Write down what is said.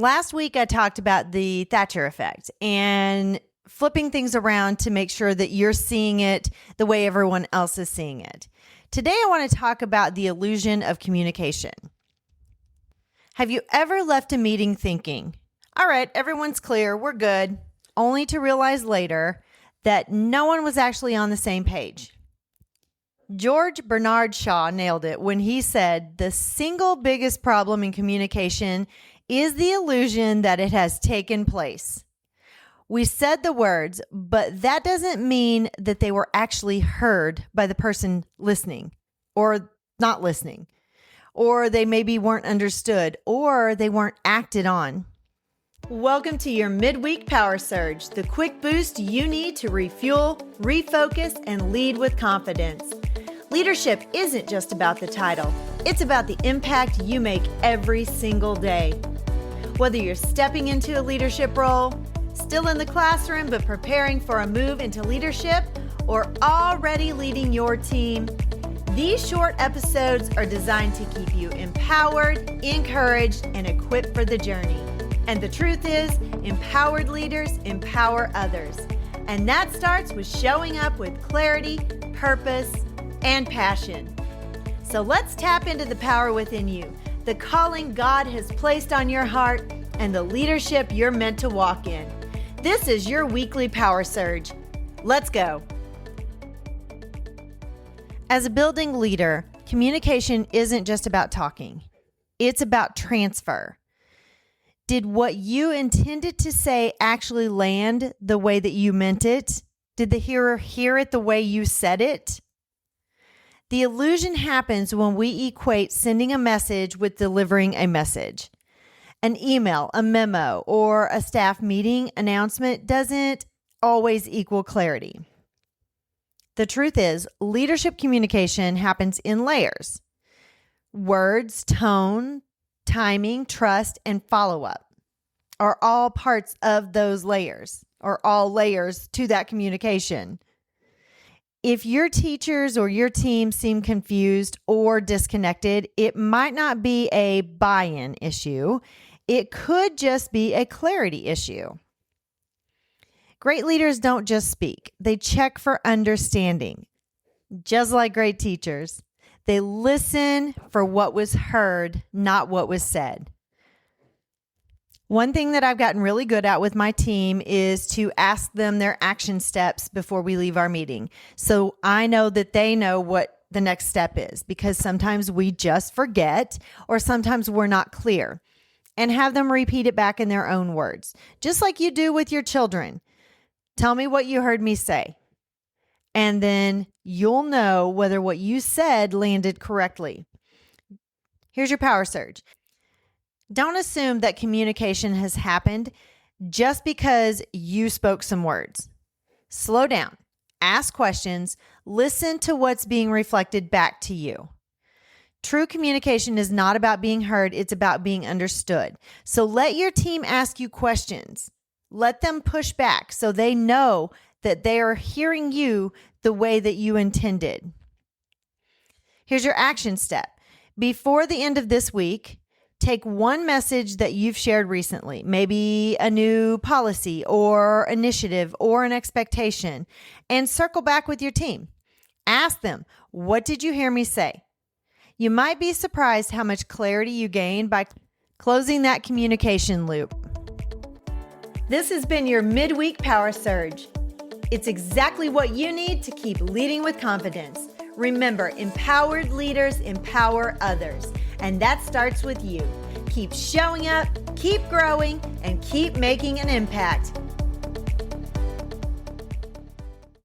Last week, I talked about the Thatcher effect and flipping things around to make sure that you're seeing it the way everyone else is seeing it. Today, I want to talk about the illusion of communication. Have you ever left a meeting thinking, all right, everyone's clear, we're good, only to realize later that no one was actually on the same page? George Bernard Shaw nailed it when he said the single biggest problem in communication is the illusion that it has taken place. We said the words, but that doesn't mean that they were actually heard by the person listening or not listening, or they maybe weren't understood, or they weren't acted on. Welcome to your midweek power surge, the quick boost you need to refuel, refocus, and lead with confidence. Leadership isn't just about the title. It's about the impact you make every single day. Whether you're stepping into a leadership role, still in the classroom but preparing for a move into leadership, or already leading your team, these short episodes are designed to keep you empowered, encouraged, and equipped for the journey. And the truth is, empowered leaders empower others. And that starts with showing up with clarity, purpose, and passion. So let's tap into the power within you, the calling God has placed on your heart, and the leadership you're meant to walk in. This is your weekly power surge. Let's go. As a building leader, communication isn't just about talking. It's about transfer. Did what you intended to say actually land the way that you meant it? Did the hearer hear it the way you said it? The illusion happens when we equate sending a message with delivering a message. An email, a memo, or a staff meeting announcement doesn't always equal clarity. The truth is, leadership communication happens in layers. Words, tone, timing, trust, and follow-up are all parts of those layers, or all layers to that communication. If your teachers or your team seem confused or disconnected, it might not be a buy-in issue. It could just be a clarity issue. Great leaders don't just speak. They check for understanding. Just like great teachers, they listen for what was heard, not what was said. One thing that I've gotten really good at with my team is to ask them their action steps before we leave our meeting. So I know that they know what the next step is, because sometimes we just forget or sometimes we're not clear, and have them repeat it back in their own words, just like you do with your children. Tell me what you heard me say, and then you'll know whether what you said landed correctly. Here's your power surge. Don't assume that communication has happened just because you spoke some words. Slow down, ask questions, listen to what's being reflected back to you. True communication is not about being heard, it's about being understood. So let your team ask you questions. Let them push back so they know that they are hearing you the way that you intended. Here's your action step. Before the end of this week, take one message that you've shared recently, maybe a new policy or initiative or an expectation, and circle back with your team. Ask them, what did you hear me say? You might be surprised how much clarity you gain by closing that communication loop. This has been your midweek power surge. It's exactly what you need to keep leading with confidence. Remember, empowered leaders empower others, and that starts with you. Keep showing up, keep growing, and keep making an impact.